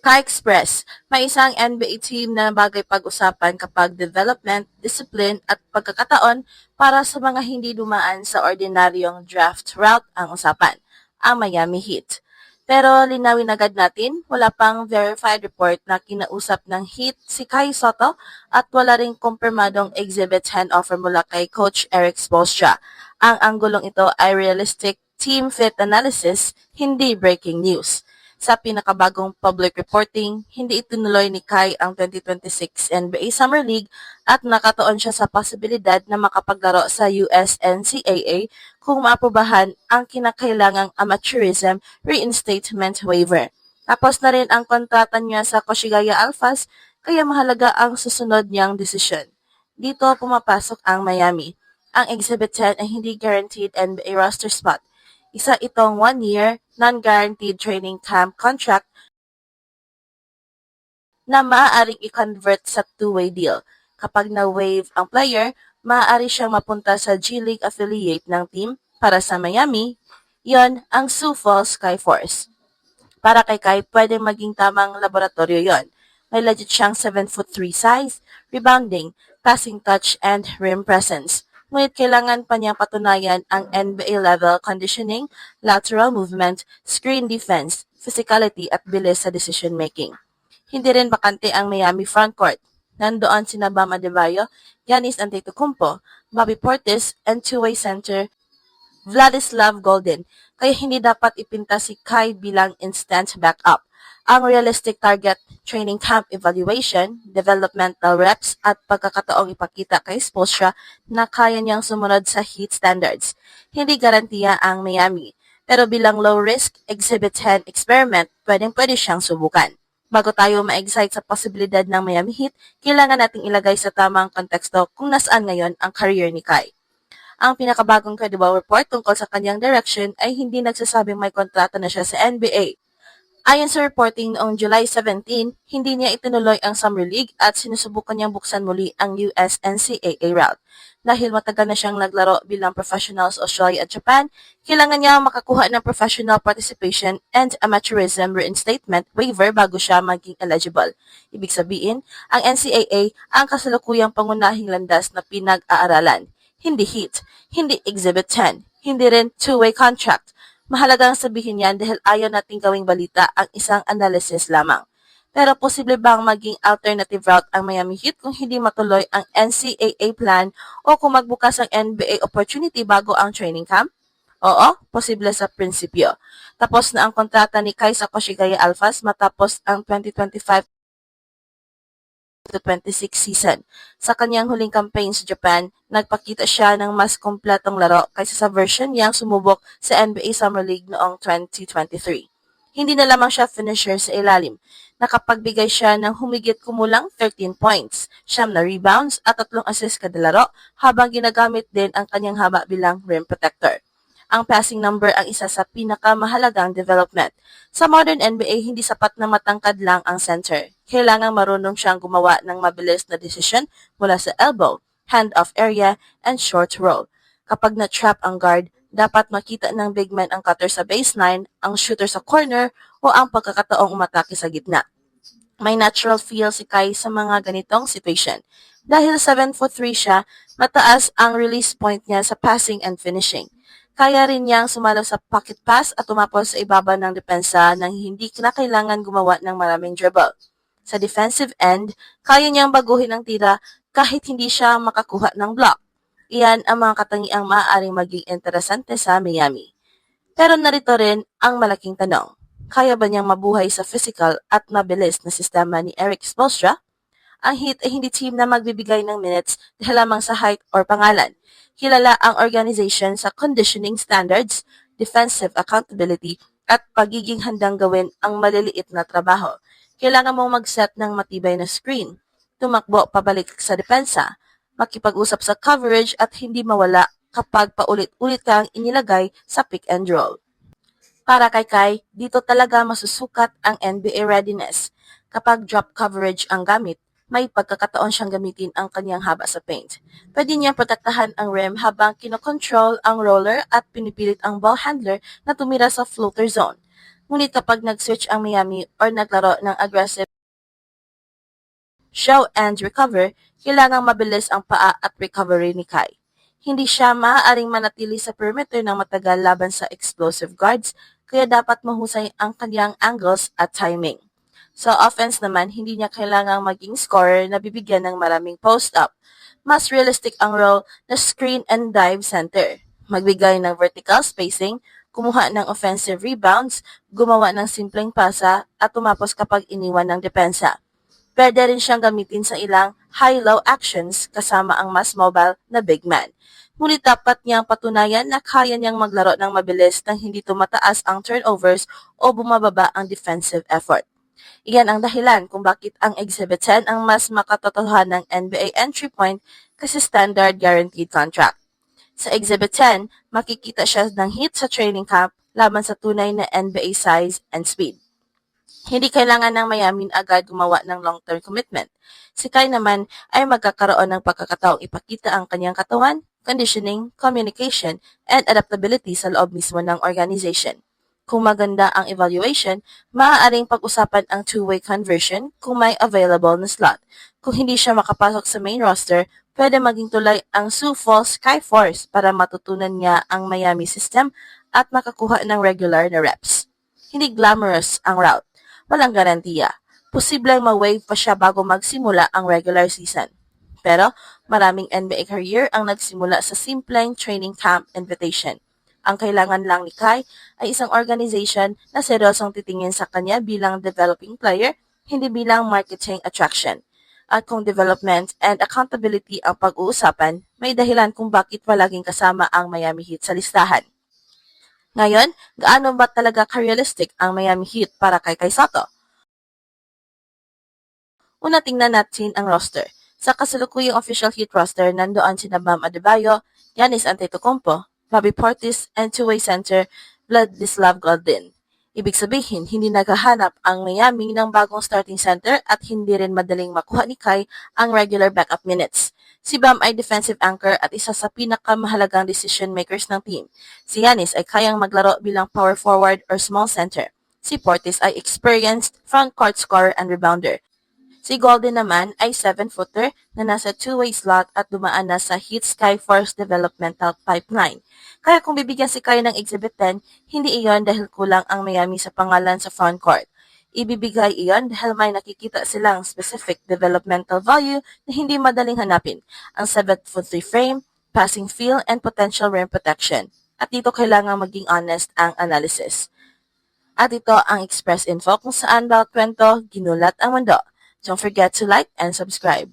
Ka-Express, may isang NBA team na bagay pag-usapan kapag development, discipline at pagkakataon para sa mga hindi dumaan sa ordinaryong draft route ang usapan, ang Miami Heat. Pero linawin agad natin, wala pang verified report na kinausap ng Heat si Kai Soto at wala ring kumpirmadong Exhibit 10 offer mula kay Coach Eric Spoelstra. Ang anggulong ito ay realistic team fit analysis, hindi breaking news. Sa pinakabagong public reporting, hindi itinuloy ni Kai ang 2026 NBA Summer League at nakatuon siya sa posibilidad na makapaglaro sa USNCAA kung maaprobahan ang kinakailangang amateurism reinstatement waiver. Tapos na rin ang kontrata niya sa Koshigaya Alphas, kaya mahalaga ang susunod niyang desisyon. Dito pumapasok ang Miami. Ang Exhibit 10 ay hindi guaranteed NBA roster spot. Isa itong 1-year, non-guaranteed training camp contract na maaaring i-convert sa two-way deal. Kapag na-waive ang player, maaari siyang mapunta sa G-League affiliate ng team. Para sa Miami, yon ang Sioux Falls Skyforce. Para kay Kai, pwede maging tamang laboratorio yon. May legit siyang 7'3" size, rebounding, passing touch, and rim presence. Ngunit kailangan pa niyang patunayan ang NBA-level conditioning, lateral movement, screen defense, physicality at bilis sa decision-making. Hindi rin bakante ang Miami frontcourt. Nandoon sina Bam Adebayo, Giannis Antetokounmpo, Bobby Portis, and two-way center Vladislav Golden, kaya hindi dapat ipinta si Kai bilang instant backup. Ang realistic target, training camp evaluation, developmental reps at pagkakataong ipakita kay Spoelstra na kaya niyang sumunod sa Heat standards. Hindi garantiya ang Miami, pero bilang low-risk Exhibit 10 experiment, pwedeng-pwede siyang subukan. Bago tayo ma-excite sa posibilidad ng Miami Heat, kailangan nating ilagay sa tamang konteksto kung nasaan ngayon ang career ni Kai. Ang pinakabagong credible report tungkol sa kanyang direction ay hindi nagsasabing may kontrata na siya sa NBA. Ayon sa reporting noong July 17, hindi niya itinuloy ang Summer League at sinusubukan niyang buksan muli ang USNCAA route. Dahil matagal na siyang naglaro bilang professional sa Australia at Japan, kailangan niya makakuha ng professional participation and amateurism reinstatement waiver bago siya maging eligible. Ibig sabihin, ang NCAA ang kasalukuyang pangunahing landas na pinag-aaralan. Hindi Heat, hindi Exhibit 10, hindi rin two-way contract. Mahalagang sabihin yan dahil ayaw nating gawing balita ang isang analysis lamang. Pero posible bang maging alternative route ang Miami Heat kung hindi matuloy ang NCAA plan o kung magbukas ang NBA opportunity bago ang training camp? Oo, posible sa prinsipyo. Tapos na ang kontrata ni Kai sa Koshigaya Alphas matapos ang 2025 26 season. Sa kanyang huling campaign sa Japan, nagpakita siya ng mas kompletong laro kaysa sa version niyang sumubok sa NBA Summer League noong 2023. Hindi na lamang siya finisher sa ilalim. Nakapagbigay siya ng humigit kumulang 13 points, 9 na rebounds at 3 assists kada laro habang ginagamit din ang kanyang haba bilang rim protector. Ang passing number ang isa sa pinakamahalagang development. Sa modern NBA, hindi sapat na matangkad lang ang center. Kailangang marunong siyang gumawa ng mabilis na desisyon mula sa elbow, hand-off area, and short roll. Kapag na-trap ang guard, dapat makita ng big man ang cutter sa baseline, ang shooter sa corner, o ang pagkakataong umatake sa gitna. May natural feel si Kai sa mga ganitong situation. Dahil 7'3" siya, mataas ang release point niya sa passing and finishing. Kaya rin niyang sumalo sa pocket pass at tumapol sa ibaba ng depensa nang hindi kinakailangan gumawa ng maraming dribble. Sa defensive end, kaya niyang baguhin ang tira kahit hindi siya makakuha ng block. Iyan ang mga katangiang maaaring maging interesante sa Miami. Pero narito rin ang malaking tanong. Kaya ba niyang mabuhay sa physical at mabilis na sistema ni Eric Spoelstra? Ang Heat ay hindi team na magbibigay ng minutes dahil lamang sa height or pangalan. Kilala ang organization sa conditioning standards, defensive accountability, at pagiging handang gawin ang maliliit na trabaho. Kailangan mong mag-set ng matibay na screen, tumakbo pabalik sa depensa, makipag-usap sa coverage at hindi mawala kapag paulit-ulit kang inilagay sa pick and roll. Para kay Kai, dito talaga masusukat ang NBA readiness. Kapag drop coverage ang gamit, may pagkakataon siyang gamitin ang kanyang haba sa paint. Pwede niyang protektahan ang rim habang kinokontrol ang roller at pinipilit ang ball handler na tumira sa floater zone. Ngunit kapag nag-switch ang Miami or naglaro ng aggressive show and recover, kailangang mabilis ang paa at recovery ni Kai. Hindi siya maaaring manatili sa perimeter ng matagal laban sa explosive guards, kaya dapat mahusay ang kanyang angles at timing. Sa offense naman, hindi niya kailangang maging scorer na bibigyan ng maraming post-up. Mas realistic ang role na screen and dive center. Magbigay ng vertical spacing, kumuha ng offensive rebounds, gumawa ng simpleng pasa at tumapos kapag iniwan ng depensa. Pwede rin siyang gamitin sa ilang high-low actions kasama ang mas mobile na big man. Ngunit dapat niyang patunayan na kaya niyang maglaro ng mabilis nang hindi tumataas ang turnovers o bumababa ang defensive effort. Iyan ang dahilan kung bakit ang Exhibit 10 ang mas makatotohanan ng NBA entry point kasi standard guaranteed contract. Sa Exhibit 10, makikita siya ng hit sa training camp laban sa tunay na NBA size and speed. Hindi kailangan ng Miami agad gumawa ng long-term commitment. Si Kai naman ay magkakaroon ng pagkakataong ipakita ang kanyang katawan, conditioning, communication, and adaptability sa loob mismo ng organization. Kung maganda ang evaluation, maaaring pag-usapan ang two-way conversion kung may available na slot. Kung hindi siya makapasok sa main roster, pwede maging tulay ang Sioux Falls Skyforce para matutunan niya ang Miami system at makakuha ng regular na reps. Hindi glamorous ang route. Walang garantiya. Posibleng ma-wave pa siya bago magsimula ang regular season. Pero maraming NBA career ang nagsimula sa simpleng training camp invitation. Ang kailangan lang ni Kai ay isang organization na seryosong titingin sa kanya bilang developing player, hindi bilang marketing attraction. At kung development and accountability ang pag-uusapan, may dahilan kung bakit palaging kasama ang Miami Heat sa listahan. Ngayon, gaano ba talaga ka-realistic ang Miami Heat para kay Kai Sotto? Una tingnan natin ang roster. Sa kasalukuyang official Heat roster, nandoon sina Bam Adebayo, Giannis Antetokounmpo, Bobby Portis, and two-way center Vladislav Goldin. Ibig sabihin, hindi naghahanap ang Miami ng bagong starting center at hindi rin madaling makuha ni Kai ang regular backup minutes. Si Bam ay defensive anchor at isa sa pinakamahalagang decision makers ng team. Si Giannis ay kayang maglaro bilang power forward or small center. Si Portis ay experienced front court scorer and rebounder. Si Golden naman ay 7-footer na nasa two-way slot at dumaan na sa Heat Skyforce developmental pipeline. Kaya kung bibigyan si Kai ng Exhibit 10, hindi iyon dahil kulang ang Miami sa pangalan sa frontcourt. Ibibigay iyon dahil may nakikita silang specific developmental value na hindi madaling hanapin, ang 7'3" frame, passing feel, and potential rim protection. At dito kailangan maging honest ang analysis. At ito ang Express Info kung saan bawat kwento ginulat ang mundo. Don't forget to like and subscribe.